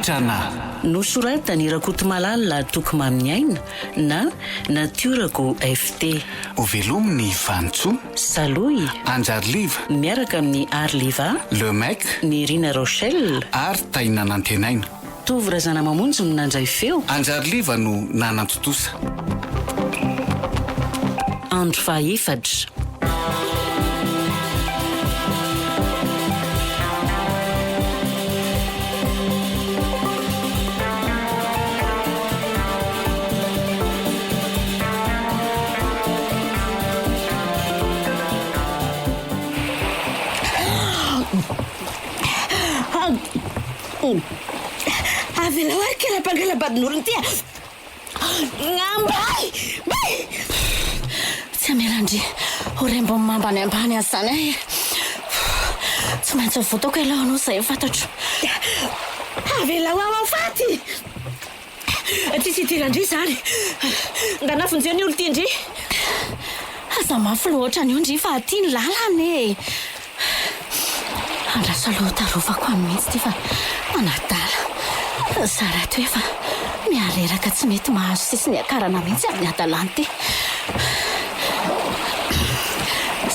Mitrana Nosoratany Rakotomalala Tokomamy Aina na Natiorako FT. Ho velominy Vantsoa, Saloy, Anjariliva, miaraka amin'ny Arliva, Le Mec ny Rina Rochelle, ary Taina Nantenaina. Tovy Razana Mamonjy no nandray feo. Anjariliva no nanantotosa. Andro fahaefatra. Avela oary ke lapangalabadin'olona ty ngambay bay tsy amelandry horembo mambany ambany azany tsy maintsy voatako aloha anao zay fantatro avela ho afaty tsisy idirandry zany nganafonjeny olo ty indry aza mafy loatra ny ondry fa ty ny lalany andraso aloha tarovako any mihitsy ty fa manadala Sara to efa miareraka tsy mety mahazo sisy ny akarana mihitsy amin'ny adalany ty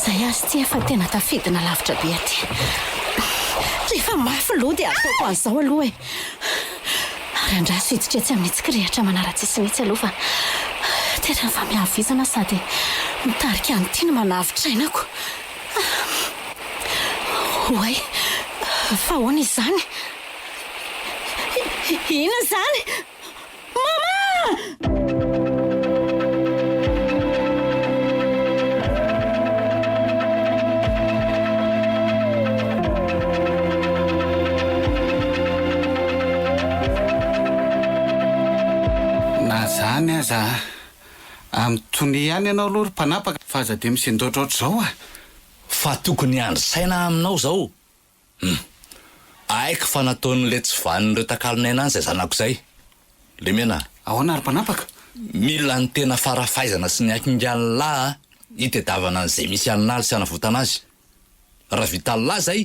zay azy ty efa tena tafidina lavitra be aty rehefa mafy loha dia ataoko an'izao aloha ary andraso hiditra tsy amin'ny tsikirehatra manara-tsisy mihitsy aloha fa tena fa miavizana sady mitarika anyty no manavitra-ainako oay fa hoana izany ina zany mama Na zany aza amin'ny tony ihany ianao aloha ry mpanapaka fa aza dia misy ndoatra ohatr'izao fa tokony andry saina aminao zao aiko fa nataon'le tsy vanin'ireo takalinay zay zanako zay le mena ahoana ry mpanapaka mila ny tena farafaizana sy ny akingan'lahy hitedavana an'izay misy aminaly sy anavotana azy raha vita lahy zay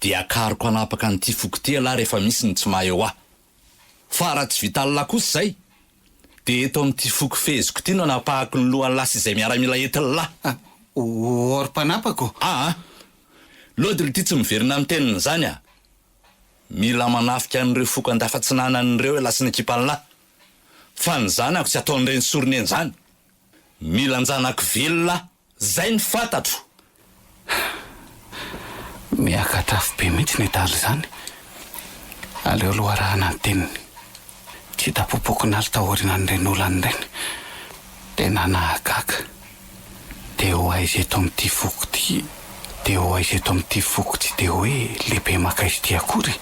dia akariko anapaka nyty foky ty lahy rehefa misy ny tsy maha eo fa raha tsy vita lahy kosa zay dia eto amin'ty foky feziko ty no anapahako ny lohan'ny lahy sy izay miara-mila entin'ny lahy o ry mpanapako lodily ty tsy miverina amin'ny teniny zany mila manafika an'ireo foka andafatsinanan'ireo lasa ny ekipan'lahy fa ny zanako tsy ataon'ireny sorony eny zany mila anjanako velona zay ny fantatro miakatrafo be mihitsy ny daly zany aleo aloha arahana ny teniny tsy tapopoko naly tahorinany ireny olany ireny tena nahagaga dia ho aizy eto amin'ity foko ty dia ho aizy eto amin'ity foko tsy dia hoe lehibe maka izy ty akory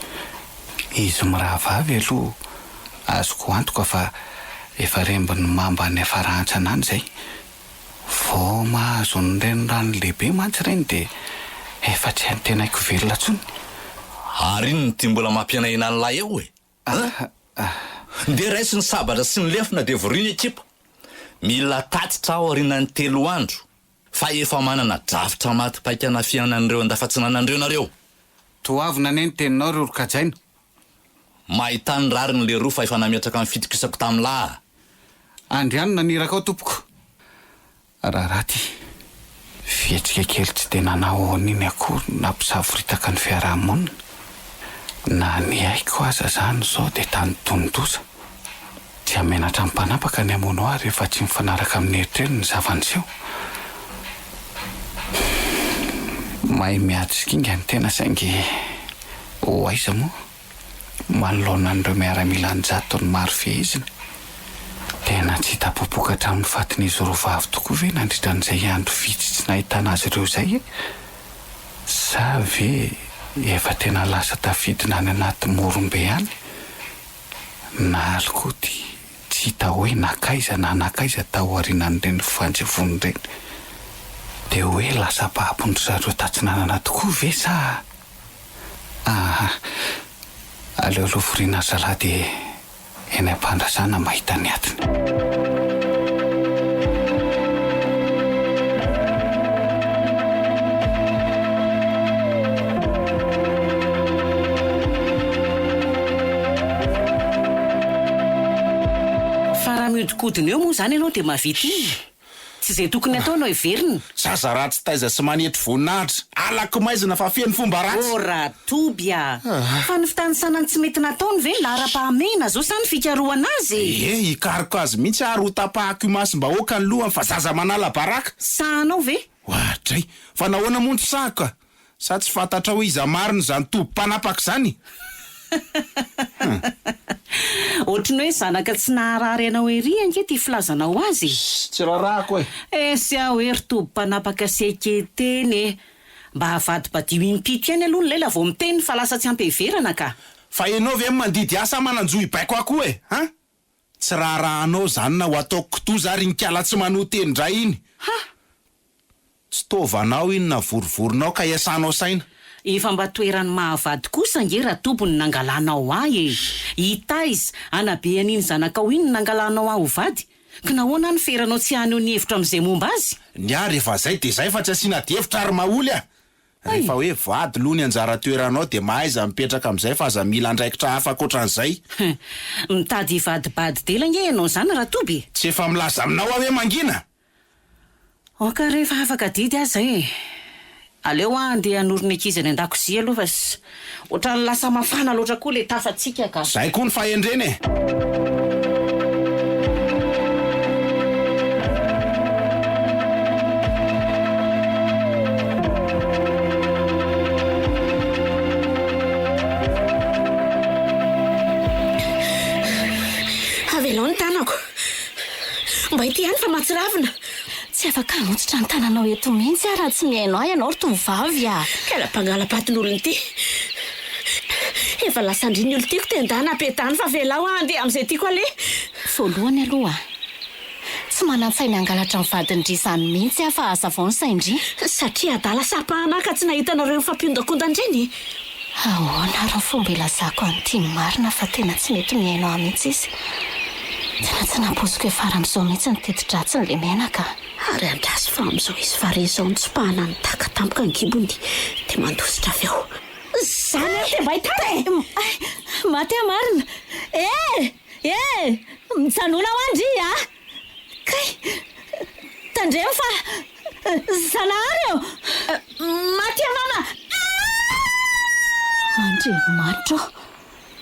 izy mirahavavy aloha azoko antoka fa efa rembiny mamba ny afarahantsana any zay vao mahazo ny renirano lehibe mantsy ireny dia efa tsy any tena haiko velona tsony ary iny ty mbola mampianaina ny lahy eo dia raisy ny sabatra sy ny lefina dia voriny ekipa mila tatitra ao arinany 3 andro fa efa manana drafitra matipaikana fiainan'ireo andafatsinanan'ireo nareo toavina ane ny teninao ry olo-kajaina mahitany rariny le roa fa efa nametraka amin'ny fitokisako tamin'ny lahy andriano naniraka ao tompoko raha raty fietrika kely tsy dia nanahoana iny akory nampisaforitaka ny fiarahamonina na ny haiko aza zany zao dia tany tondosa tsy hamenatra amin'ny mpanapaka ny amono ahy rehefa tsy mifanaraka amin'ny eritreriny ny zavanyseho mahay miady sikinga ny tena saingy ho aiza moa manoloana an'ireo miaramila ny maro fehezina tena tsy tapopoka hatramin'ny fatin'izy roa vavy tokoa ve nandritra n'izay andro vitsy tsy nahitana azy ireo zay sa ve efa tena lasa tafidina any anaty morombe ihany na alikoty tsy hita hoe nakaiza na nakaiza tahoarinan'ireny fanjevony ireny dia hoe lasa mpahapondry zareo tatsinanana tokoa ve sa aleo aloha foriana zalahy dia eny am-pandrasana mahita ny atiny ahodiny eo moa zany ianao dia mavity tsy izay tokony ataonao iverina zaza ratsy taiza sy manetry voninahitra alako maizina fa feno fomba ratsy ratoby fa ny fitanisanany tsy mety nataony ve lara-pahamena zao sany fikaroana azy hikariko azy mihitsy ary ho tapahako imasim-bahoaka ny lohany fa zaza manala baraka sahanao ve ohatray fa nahoana montro sahako sa tsy fantatra ho iza mariny zany toby mpanapaka zany ohatrany hoe zanaka tsy naharary anao ery ange ty filazanao azy tsy rarahako sy aho hoe ry toby mpanapaka seketeny mba havadibadio impito ihany aloha ny lela vao miteny fa lasa tsy ampeverana ka fa ianao ve mandidy asa mananjo ibaiko ako tsy raharahanao zany na ho ataoko kotoza ary nikala tsy manoteny ndray iny tsy tovanao iny na vorovoronao ka iasanao saina efa mba toerany mahavady kosa nge raha tompony nangalanao ahy hitaiza anabe an'iny zanakao iny nangalanao aho ho vady ka nahoana ny feranao tsy hany ny hevitra amin'izay momba azy ny ary efa zay de zay fa tsy asiana devitra ary maholy rehefa hoe vady loha ny anjara toeranao de mahaiza mipetraka amin'izay fa aza mila andraikitra hafa akoatran'izay mitady vadibady dela nge ianao zany raha toby tsy efa milaza aminao aho hoe mangina oka rehefa afaka didy azy zay aleo andeha hanorony ankizy any an-dakozia aloha fa ohatrany lasa mafana loatra koa le tafatsika ka zay koa ny fahendreny avelao ny tanako mba ity ihany fa matsiravina tsy afaka anotsitra ny tananao eto mihitsy raha tsy mihainao ianao ry tovavy kala-pangala-patololony ity efa lasandriny olo tiako tendana apetany fa velao andeha amin'izay tiako ale voalohany aloha tsy manantsainy angalatra mivadindry izany mihitsy fa aza vao ny saindry satria adala sapahanaka tsy nahitanareo fampiondakondandreny ahoana ry fomba ilazako an'ity marina fa tena tsy mety mihainao mihitsy izy tena tsy nampoziko efaran'izao mihitsy ny tetidratsy ny le menaka ary andrasy fa amin'izao izy varezao ny tsopahana ny takatampoka ny gibony dia mandositra avy ao zany aho mba hitany maty marina mijanona ho andry kay tandremo fa zanahary eo maty mama andriamanitra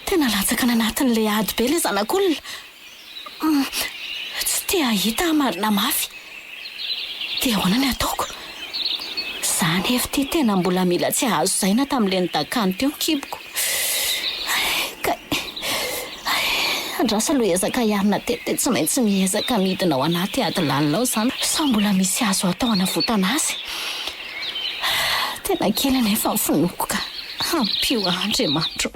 tena latsaka nanatin'le ady be le zanak'olona tsy tia hita marina mafy dia ahoana ny ataoko zany efa ty tena mbola mila tsy ahazo zaina tamin'le nydakany teo kiboko andrasa aloha ezaka iarina tete tsy maintsy miezaka midina ao anaty ady lalinao zany sa mbola misy azo atao anavotana azy tena kely nefa mifinoko ka ampio andriamanitra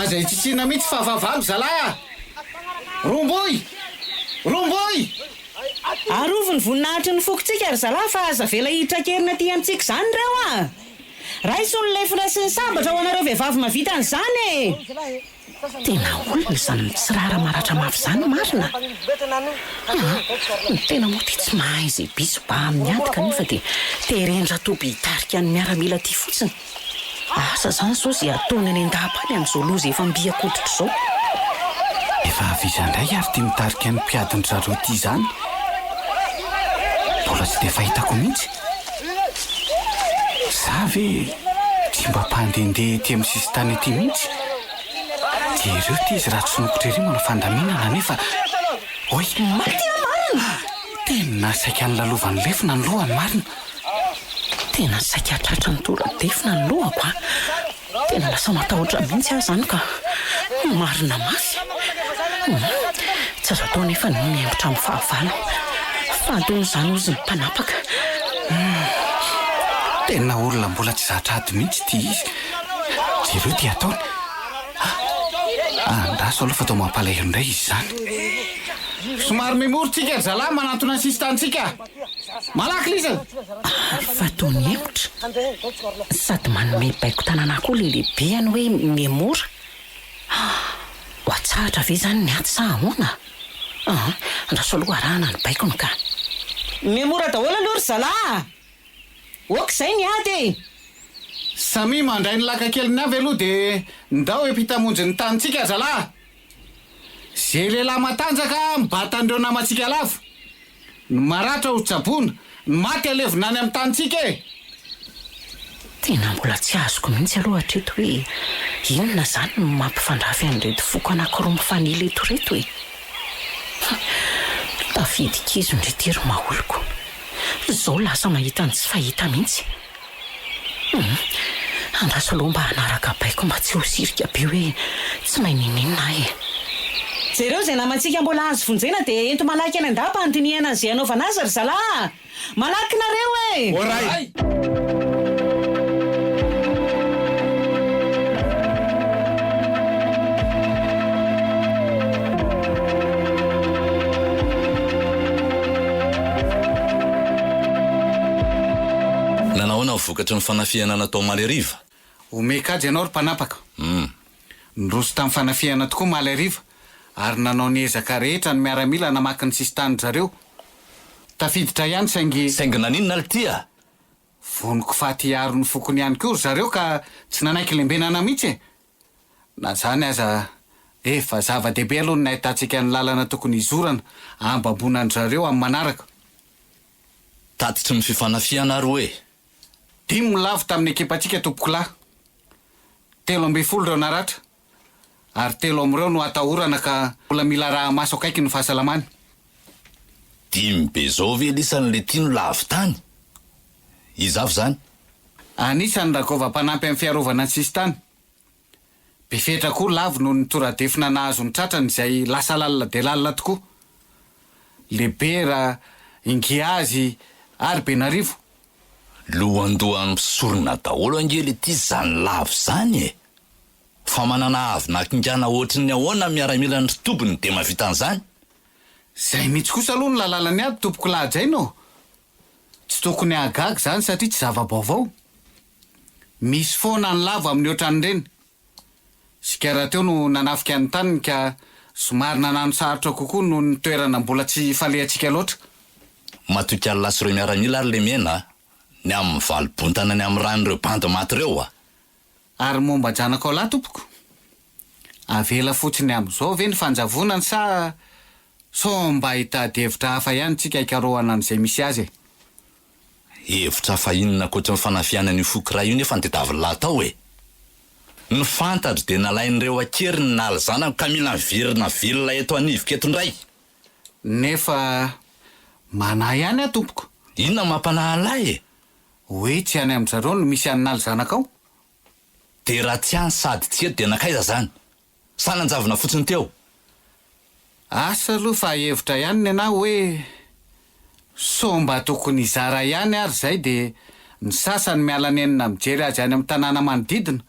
azay tsitsina mihitsy fa vavalo zalahy romboy arovony voninahitry ny fokontsika ry zalahy fa aza vela hitrakerina ty amintsika zany reo raiso ny lefina sy ny sambatra ho anareo vehivavy mavita an'izany tena olona zany mitsirara maratra mafy zany marina ny tena moa ty tsy mahay zay biso ba amin'ny adika nefa dia terendra toby hitarika ny miaramila ty fotsiny asa zany zao zay ataony any an-dahapany amin'izao loza efa mbiakoditra zao efa avizandray ary ty mitarika ny mpiadiny zareo ty zany mbola tsy dia fahitako mihitsy za ve tsy mba mpandehandeha ty amin'ny sisy tany aty mihitsy dia ireo ty izy raha tsy nokotra ery mana fandaminana nefa oy tena saika ny lalovan'ny lefina ny lohany marina tena saika atratra ny toradefina ny lohako tena lasa matahotra mihitsy aho zany ka marina mafy tsy azo atao nefa ny miembotra amin'ny fahavalo fahadony zany ozy ny mpanapaka tena olona mbola tsy zatrady mihitsy ty izy jereo ty ataony andraso aloha fa atao mampalahelo indray izy zany somary memorotsika ry zalahy manatona sisy tantsika malaky lisa fa tony hemotra sady manome baiko tanana koa lelehibeany hoe memora ho atsahatra ve zany ny aty sa ahoana andraso aloha arahana ny baikony ka memora daholo aloha ry zalahy okizay ny ady samy mandray ny laka keliny avy aloha de ndao epitamonjy ny tanitsika zalahy zay lehilahy matanjaka mbatandreo namatsika lavo ny maratra ho tsabona ny maty alevina any amin'ny tanitsika e tena mbola tsy azoko mihitsy aloha hatreto hoe inona zany no mampifandrafy an'reto foko anankiroa mifanila eto reto e tafidikizo ndretery maholoko zao lasa mahita ny tsy fahita mihitsy andraso aloha mba hanaraka baiko mba tsy ho sirika be hoe tsy mahay ninina e jereo zay namantsika mbola azo vonjena de ento malaky any andapa antiniana an'izay anaovana azy ry zalahy malaky nareo e oray nanahoana vokatry ny fanafiana natao maly ariva omekajy ianao ry mpanapaka nroso tamin'ny fanafiana tokoa maly ariva ary nanao ny ezaka rehetra ny miaramila namaky ny sisy tany zareo tafiditra ihany saingy naninona lia voniko faty aro ny fokony ihany kory zareo ka tsy nanaiky lembenana mihitsy e na zany aza efa zava-dehibe aloha ny nahitantsika ny lalana tokony izorana ambabonany zareo amin'ny manaraka tatitry ny fifanafiana ary hoe 5 milavo tamin'ny ekipatsika tompokolahy 13 reo naratra ary 3 am'ireo no atahorana ka mbola mila raha maso akaiky ny fahasalamany 5 be zao ve lisan'le tiano lavo tany izavo zany anisany rakova-panampy amin'ny fiarovana ny sisy tany befetra koa lavo no nytoradefina nahazo ny tratrany izay lasa lalina de lalina tokoa lebera ingiazy ary benarivo lohandoha misorona daholo angely ty zany lavo zany e fa manana avy nakingana ohatry ny ahoana miaramila ny tobony de mahavita an'izany zay mihitsy kosa aloha ny lalàlany aby tompoko lahajaino tsy tokony agagy zany satria tsy zava-baovao misy foana ny lavo amin'ny ohatrany reny sikaraha teo no nanafika ny taniny ka somary nanano sarotra kokoa no ny toerana mbola tsy falehantsika loatra matoky alasy reo miaramila ary le mena ny amin'ny valibontana ny amin'ny ran'ireo bandy maty reo a ary momba janaka ao lahy tompoko avela fotsiny amin'izao ve ny fanjavonany sa so mba hitady hevitra hafa ihany tsika hikarohana an'izay misy azy hevitra hafa inona koatra ny fanafianany fokiray io nefa ny tedaviny tao e ny fantatro de nalain'ireo akery ny naly zana ka mila miverina velona eto anivika eto ndray nefa manahy ihany a tompoko inona mampanahy lahy e hoe tsy any amin'ny zareo no misy anynaly zanaka ao de raha tsy any sady tsy eto de nakaiza zany sananjavina fotsiny teo asa aloha fa hevitra ihany ny anahy hoe so mba tokony izara ihany ary zay de ny sasany mialanenina mijery azy any amin'ny tanàna manodidina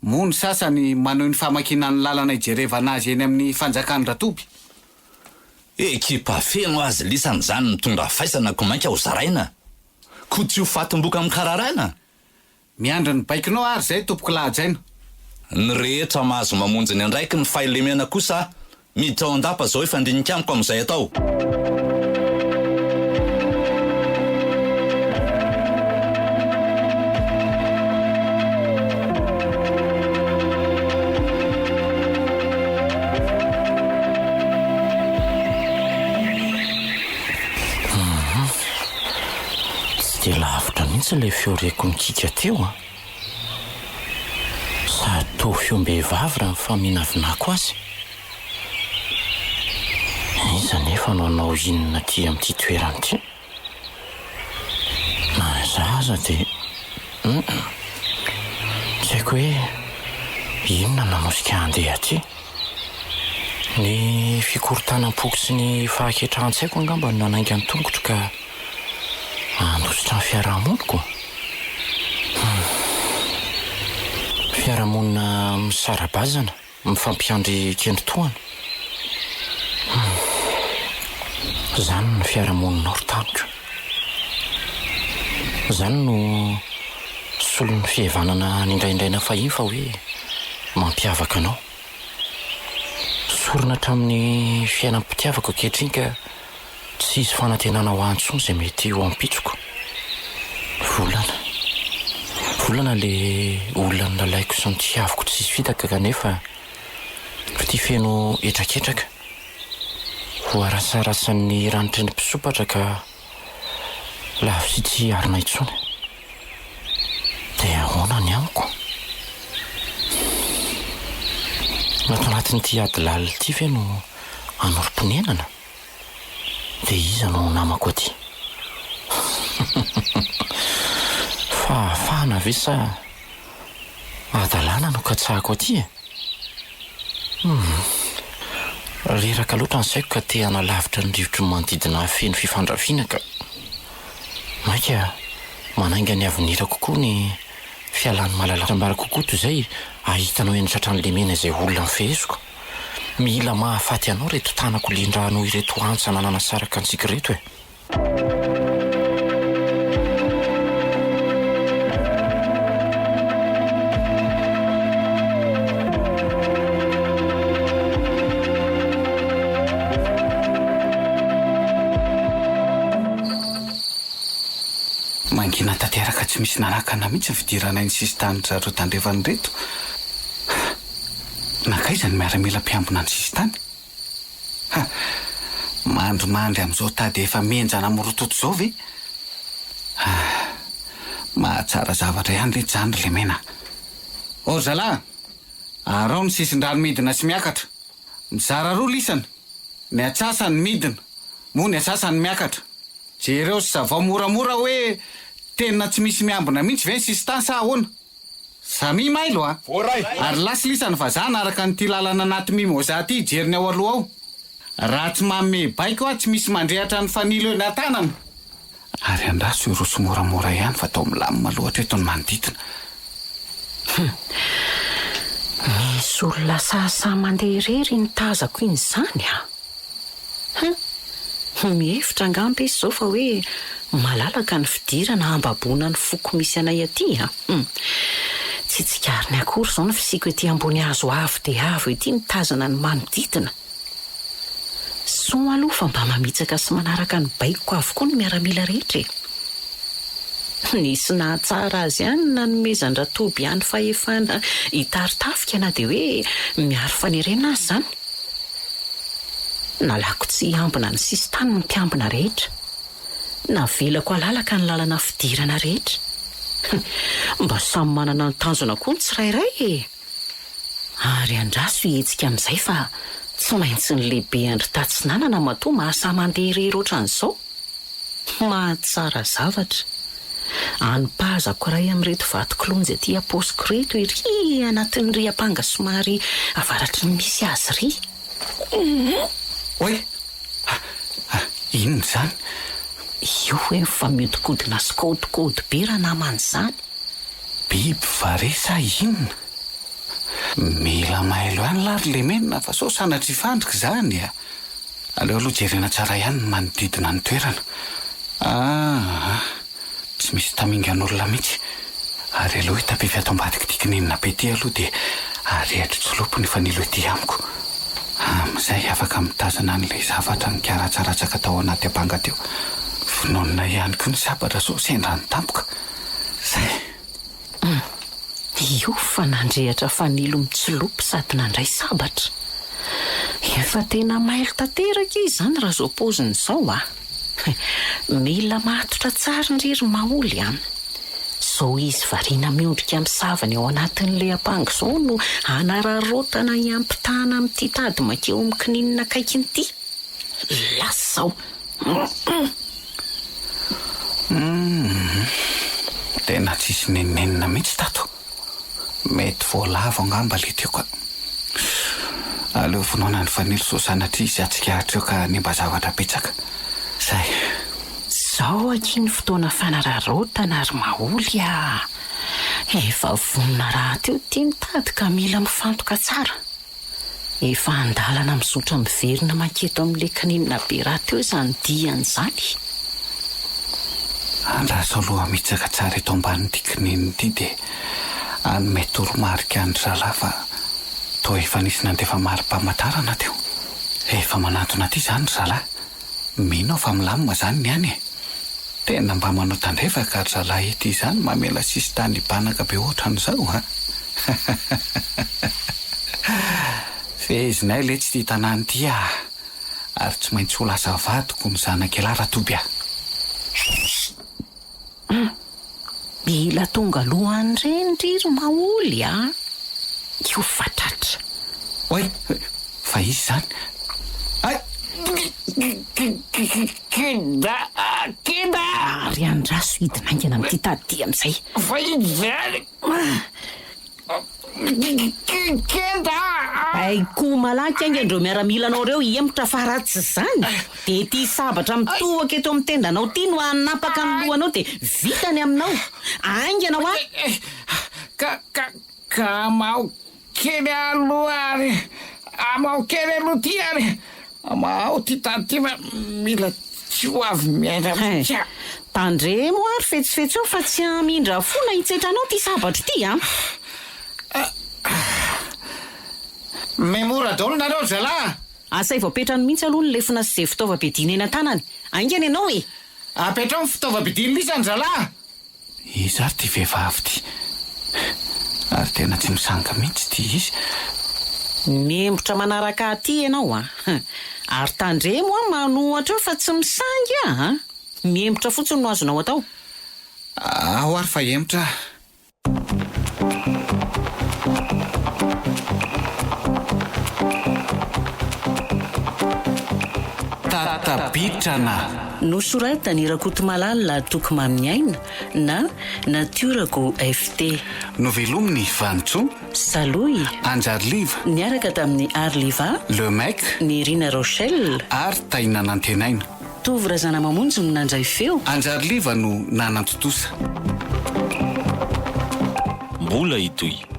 moa ny sasany manohy ny famakina ny lalana ijerevana azy eny amin'ny fanjakany ratoby ekipa feno azy lisany zany mitondra faisana ko mainka ho zaraina ko tsy ho fatomboka amin'ny kararana miandro ny baikinao ary zay tompoko lahajaina ny rehetra mahazo mamonjy ny andraiky ny failemena kosa miditra ao andapa zao efa andinika amiko amin'izay atao tsy de lavitra mihitsy le fioreko nikika teo a sady to fiombehivavy raha mifaminavinako azy iza nefa nanao inona ty amin'ity toerany ty na zaza de tsy haiko hoe inona nanosika andeha ty ny fikorontanam-poko sy ny fahaketrahantsaiko angamba no nanainga ny tongotra ka andositra ny fiarahamoniko fiarahamonina misarabazana mifampiandry kendrotoana zany ny fiarahamonina oritanika zany no solon'ny fihevanana nindraindraina fahiny fa hoe mampiavaka anao sorona hatramin'ny fiainam-pitiavako ankehitriny ka tsy izy fanantenana ho antsony izay mety eo ampitsoko. Volana le olona ny lalaiko sy ny tiaviko tsy isy fitaka kanefa ty feno etraketraka voarasarasan'ny ranitry ny mpisopatra ka lavy sy tsy arina intsony. Dia ahoana ny amiko? Nato anatin'ity ady lalina ity ve no anorom-ponenana? Dia iza no namako aty? Fahafahana ve sa adalàna no katsahako aty e? Reraka loatra ny saiko ka te hanalavitra ny rivotry ny manodidina feno fifandrafiana ka maika manainga ny avenira kokoa ny fialan'ny malalaka mbara kokoa toy izay ahitanao eny tratran'ny lemena izay olona ny feheziko. Mila mahafaty anao reto tanako lindrahanao ireto antsa nanana saraka antsika reto e. Mangina tanteraka tsy misy nanakana mihitsy ny fidirana iny sisy tanitra reo tandrevany reto. Nakaiza ny miaramila mpiambina ny sisy tany? Mandromandry amin'izao tady efa menjana morototo izao ve? Mahatsara zavatra ihany reto zany le mena. O zalahy, arao ny sisin-drano midina sy miakatra. Mizara roa lisana, ny atsasany midina, moa ny asasany miakatra. Jereo sy zavao moramora hoe tena tsy misy miambina mihitsy ve ny sisy tany sa ahoana? Samy mailo a. Ary lasy lisany vazana araka nyty lalana anaty mimoza ty jeriny ao aloha ao. Raha tsy manome baiko a tsy misy mandrehatra ny fanilo eny an-tanana. Ary andraso ireo sy moramora ihany fa tao milamina loatra eto ny manodidina. Misy olona sasa mandeha irery ny tazako iny izany a. Mihevitra angamba izy izao fa hoe malalaka ny fidirana ambaboana ny foko misy anay aty a. Tsy tsikariny akory izao ny fisiko ety ambony hazo avo dia avo ety ny tazana ny manodidina. Soa aloha fa mba mamitsaka sy manaraka ny baiko avokoa ny miaramila rehetra e. Nisy nahatsara azy ihany nanomezan-dratoby ihany fahefana hitaritafika na dia hoe miaro fanerena azy zany. Nalako tsy ambina ny sisy tany ny mpiambina rehetra. Navelako alalaka ny lalana fidirana rehetra. Mba samy manana ny tanjona koa ny tsirairay e. Ary andraso hihetsika amin'izay fa tsy maintsy ny lehibe andry tatsinanana matoa mahasa mandeha irery ohatran'izao. Mahatsara zavatra. Anipahazako ray amin'ireto vato-kilonjy aty aposiko reto iry anatin'ny riam-panga somary avaratry ny misy azy ry. Oe, inona zany? Io hoe mifamihodikodina sy kaodikody be raha namana izany. Biby vare sa inona? Mila mailo ihany lary le menina fa sao sanatry fandrika zany a. Aleo aloha jerena tsara ihany ny manodidina ny toerana. Tsy misy tamingan'olona mihitsy. Ary aloha hitabivy ato ambadika tikininina be ty aloha dia arehatra tsolopo ny fanilo ety amiko. Amin'izay afaka mitazana an'ilay zavatra ny karatsaratsaka tao anaty abanga teo. Finonina ihany koa ny sabatra so sendra ny tampoka. Zay. Io fa nandrehatra fanilo mitsolopo sady nandray sabatra. Efa tena mailo tanteraka izy zany raha zao poziny izao a. Mila mahatotra tsara ndrery maholy ihany. Zao izy variana miondrika amin'ny savany ao anatin'ilay apango izao no hanararotana iampitahana amin'ity tady makeo amin'ny kininina kaikin'ity. Lasa zao. Tena tsisy nenenina mihitsy tato. Mety voalavo angamba le teo ka. Aleo finoana ny fanilo so sanatria izy atsikahatra eo ka nimba zavatra petsaka. Zay. Zao akiny fotoana fanararotana ary maholy a. Efa vonona raha teo tia mitady ka mila mifantoka tsara. Efa andalana mizotra miverina maketo amin'le kininina be raha teo izany diany izany. Andraso aloha mitsaka tsara eto ambanin'ity kininina ity dia anome toromarika andry zalahy fa toa efa nisy nandefa mari-pamantarana teo. Efa manatona ty izany zalahy. Mino fa milamina zany ny any e. Tena mba manao tandrefaka ary zalahy ety izany mamela sisy tany banaka be ohatran'izao ha. Fezinay le tsy tia tanàny ty ary tsy maintsy ho lasa vadiko ny zanaka lara toby Mila tonga alohan'ny rendry maholy io fatratra. Oy, fa izy zany. Ay! Keda ary andraso hidinaingana amin'ity tady amin'izay. Fa izany Aiko malaky ainga andreo miaramila anao reo hiemotra fa ratsy zany. De ty sabatra mitohaka eto amin'ny tendanao ty no anapaka ny lohanao de vitany aminao. Ainganao ka mau kely aloha ary amao kely aloha ty ary amao ty tady ty mila tsy ho avy miaina tandremo ary fetsifetsy eo fa tsy amindra fona hitsetranao ty sabatra ty memora daholo nareo zalahy. Asay voapetrany mihitsy aloha ny lefina sy zay fitaovam-piadiana eny an-tanany. Aingana ianao e. Apetrao ny fitaovam-piadiana misy any zalahy. Izy ary ty vehivavy ty. Ary tena tsy misanga mihitsy ty izy. Miembotra manaraka aty ianao Ary tandremo manohatra fa tsy misangy Miembotra fotsiny no azonao atao. Ao ary fa emotra. Tatabitrana. Nosoratany Rakotomalala Tokmamiaina na Natiorako FT. Novelominy Vantso, Saloy, Anjarliva, niaraka tamin'ny Arliva, Le Mec, ny Rina Rochelle, ary Taina Nantenaina. Tovy Razana Mamonjy no nandray feo. Anjarliva no nanantotosa. Mbola itoy